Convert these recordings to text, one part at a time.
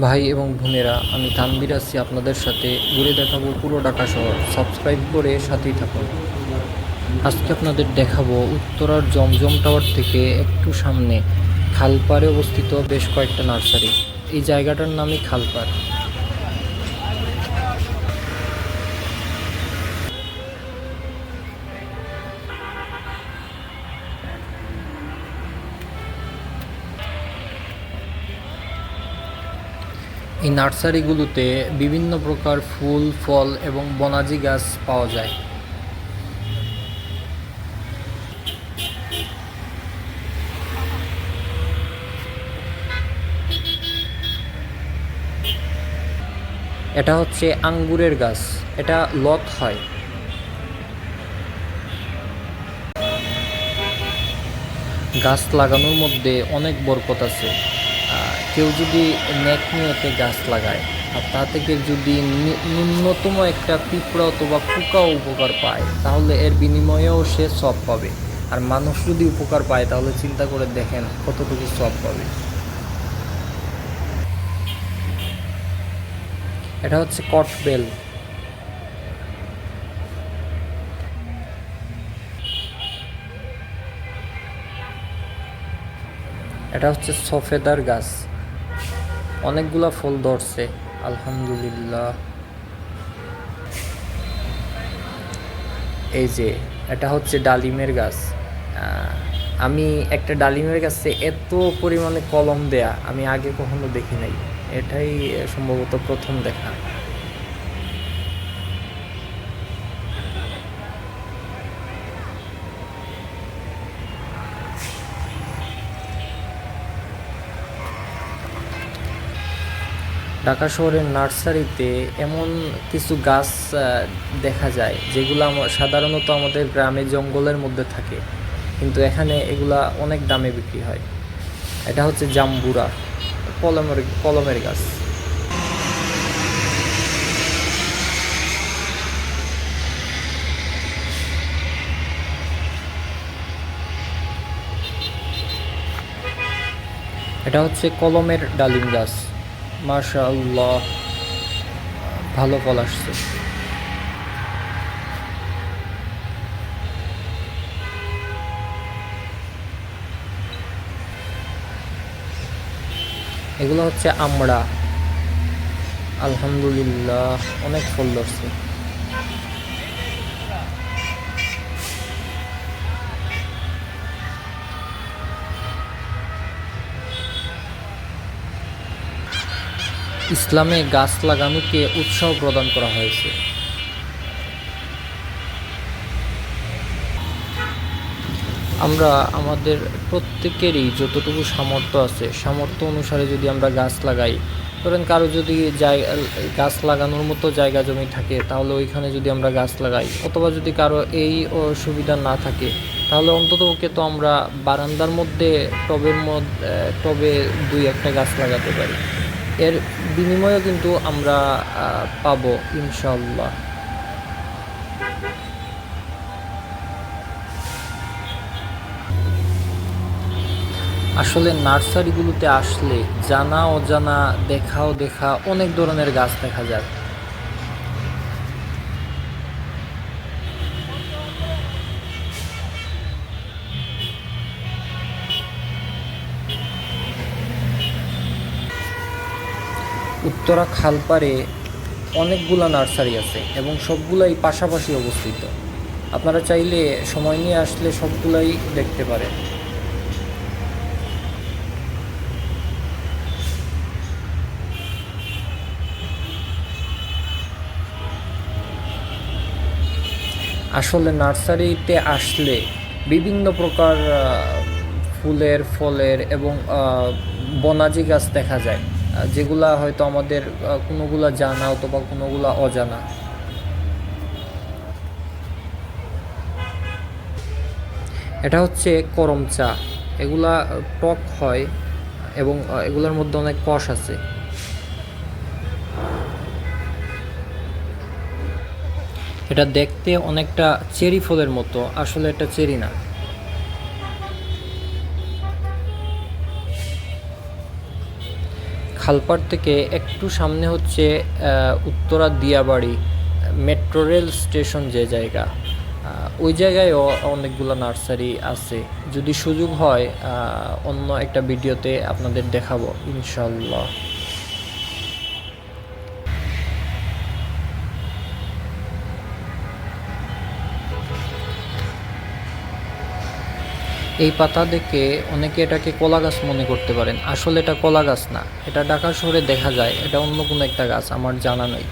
ভাই এবং বোনেরা, আমি তানভীর আছি আপনাদের সাথে। ঘুরে দেখাবো পুরো ঢাকা শহর। সাবস্ক্রাইব করে সাথেই থাকুন। আজকে আপনাদের দেখাবো উত্তরার জমজম টাওয়ার থেকে একটু সামনে খালপাড়ে অবস্থিত বেশ কয়েকটা নার্সারি। এই জায়গাটার নামই খালপাড়। এই নার্সারিগুলোতে বিভিন্ন প্রকার ফুল, ফল এবং বনাজি গাছ পাওয়া যায়। এটা হচ্ছে আঙ্গুরের গাছ, এটা লত হয়। গাছ লাগানোর মধ্যে অনেক বরকত আছে। কেউ যদি নেক নিয়তে গাছ লাগায় আর তা থেকে যদি ন্যূনতম একটা পিঁপড়া অথবা পোকাও উপকার পায়, তাহলে এর বিনিময়েও সে সব পাবে। আর মানুষ যদি উপকার পায়, তাহলে চিন্তা করে দেখেন কতটুকু সব পাবে। এটা হচ্ছে কটবেল। এটা হচ্ছে সফেদার গাছ, অনেকগুলা ফুল ধরছে আলহামদুলিল্লাহ। এই যে এটা হচ্ছে ডালিমের গাছ। আমি একটা ডালিমের গাছে এত পরিমাণে কলম দেয়া আমি আগে কখনো দেখি নাই। এটাই সম্ভবত প্রথম দেখা। ঢাকা শহরের নার্সারিতে এমন কিছু গাছ দেখা যায় যেগুলো সাধারণত আমাদের গ্রামে জঙ্গলের মধ্যে থাকে, কিন্তু এখানে এগুলা অনেক দামে বিক্রি হয়। এটা হচ্ছে জাম্বুরা, কলমের গাছ। এটা হচ্ছে কলমের ডালিম গাছ। মাশাআল্লাহ, ভালো ফল আসছে। এগুলো হচ্ছে আমড়া, আলহামদুলিল্লাহ অনেক ফল ধরছে। ইসলামে গাছ লাগানোকে উৎসাহ প্রদান করা হয়েছে। আমরা আমাদের প্রত্যেকেরই যতটুকু সামর্থ্য আছে, সামর্থ্য অনুসারে যদি আমরা গাছ লাগাই, ধরেন কারো যদি গাছ লাগানোর মতো জায়গা জমি থাকে, তাহলে ওইখানে যদি আমরা গাছ লাগাই, অথবা যদি কারো এই সুবিধা না থাকে, তাহলে অন্ততপক্ষে তো আমরা বারান্দার মধ্যে টবে দুই একটা গাছ লাগাতে পারি। এর বিনিময়েও কিন্তু আমরা পাবো ইনশাল্লাহ। আসলে নার্সারিগুলোতে আসলে জানা অজানা, দেখা অনেক ধরনের গাছ দেখা যায়। উত্তরা খালপাড়ে অনেকগুলা নার্সারি আছে এবং সবগুলাই পাশাপাশি অবস্থিত। আপনারা চাইলে সময় নিয়ে আসলে সবগুলাই দেখতে পারেন। আসলে নার্সারিতে আসলে বিভিন্ন প্রকার ফুলের, ফলের এবং বনাজি গাছ দেখা যায়, যেগুলা হয়তো আমাদের কোনোগুলা জানা অথবা কোনোগুলা অজানা। এটা হচ্ছে করম চা। এগুলা টক হয় এবং এগুলোর মধ্যে অনেক কষ আছে। এটা দেখতে অনেকটা চেরি ফলের মতো, আসলে এটা চেরি না। খালপাড় থেকে একটু সামনে হচ্ছে Uttara Diabari metro rail station যে জায়গা, ওই জায়গায়ও অনেকগুলো নার্সারি আছে। যদি সুযোগ হয় অন্য একটা ভিডিওতে আপনাদের দেখাবো ইনশাল্লাহ। এই পাতা দেখে অনেকে এটাকে কলা গাছ মনে করতে পারেন, আসলে এটা কলা গাছ না, এটা ঢাকা শহরে দেখা যায়, এটা অন্য কোনো একটা গাছ, আমার জানা নেই।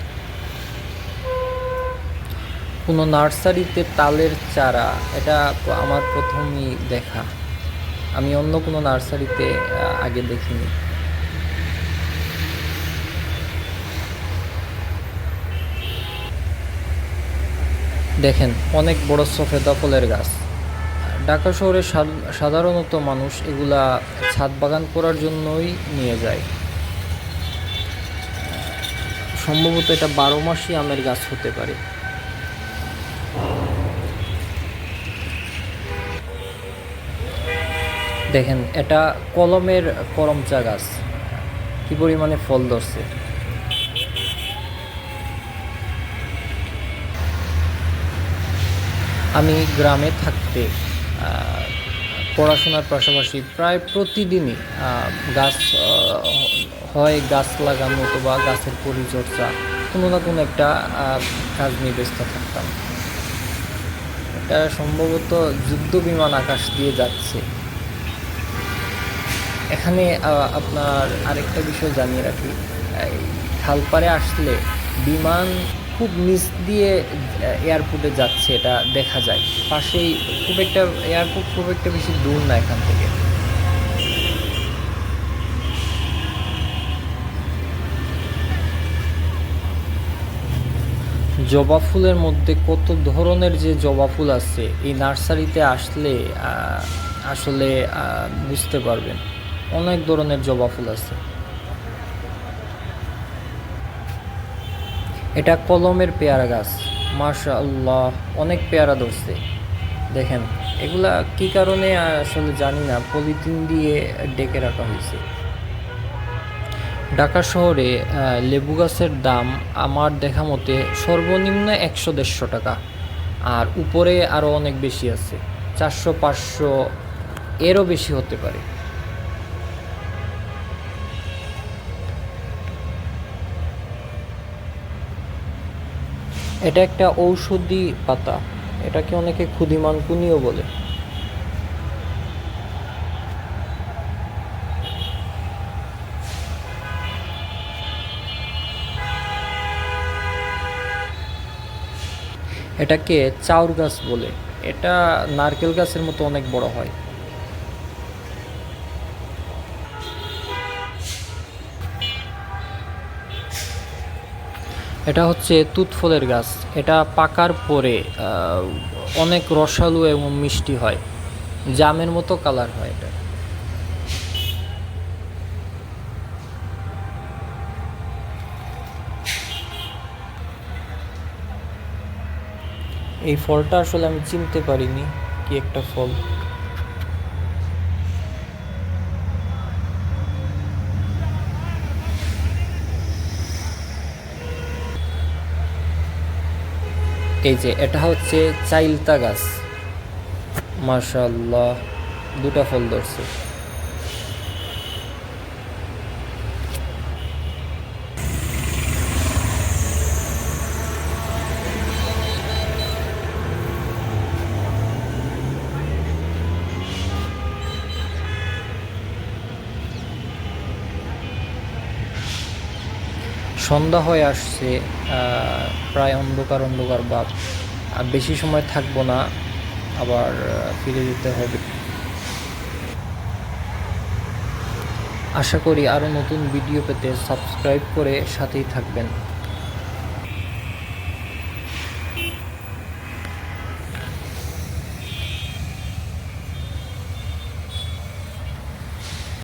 কোনো নার্সারিতে তালের চারা, এটা আমার প্রথমই দেখা, আমি অন্য কোনো নার্সারিতে আগে দেখিনি। দেখেন অনেক বড় সফেদা ফলের গাছ। ঢাকা শহরে সাধারণত মানুষ এগুলা ছাদ বাগান করার জন্যই নিয়ে যায়। সম্ভবত এটা 12 মাসই আমের গাছ হতে পারে। দেখেন এটা কলমের করমচা গাছ, কি পরিমাণে ফল ধরছে। আমি গ্রামে থাকতে পড়াশোনার পাশাপাশি প্রায় প্রতিদিনই গাছ হয় গাছ লাগানো অথবা গাছের পরিচর্যা, কোনো না কোনো একটা কাজ নিয়ে ব্যস্ত থাকতাম। এটা সম্ভবত যুদ্ধ বিমান আকাশ দিয়ে যাচ্ছে। এখানে আপনার আরেকটা বিষয় জানিয়ে রাখি, খালপাড়ে আসলে বিমান খুব নিচ দিয়ে এয়ারপোর্টে যাচ্ছে, এটা দেখা যায়। পাশেই খুব একটা এয়ারপোর্ট খুব একটা বেশি দূর না এখান থেকে। জবা ফুলের মধ্যে কত ধরনের যে জবা ফুল আছে, এই নার্সারিতে আসলে আসলে বুঝতে পারবেন, অনেক ধরনের জবা ফুল আছে। এটা কলমের পেয়ারা গাছ, মাশাআল্লাহ অনেক পেয়ারা ধরছে। দেখেন এগুলা কি কারণে আসলে জানি না, পলিথিন দিয়ে ডেকে রাখা হয়েছে। ঢাকা শহরে লেবু গাছের দাম আমার দেখা মতে সর্বনিম্ন 100-150 টাকা, আর উপরে আরও অনেক বেশি আছে, 400-500 এরও বেশি হতে পারে। এটা একটা ঔষধি পাতা, এটাকে অনেকে ক্ষুদিমানকুনিও বলে। এটাকে চাউর গাছ বলে, এটা নারকেল গাছের মতো অনেক বড় হয়। এটা হচ্ছে তুত ফলের গাছ, এটা পাকার পরে অনেক রসালো এবং মিষ্টি হয়, জামের মতো কালার হয় এটা। এই ফলটা আসলে আমি চিনতে পারিনি কি একটা ফল। এই যে এটা হচ্ছে চাইলতা গাছ, মাশাআল্লাহ দুটা ফল ধরছে। সন্ধ্যা হয়ে আসছে, প্রায় অন্ধকার অন্ধকার ভাব, আর বেশি সময় থাকবো না, আবার ফিরে যেতে হবে। আশা করি আরও নতুন ভিডিও পেতে সাবস্ক্রাইব করে সাথেই থাকবেন।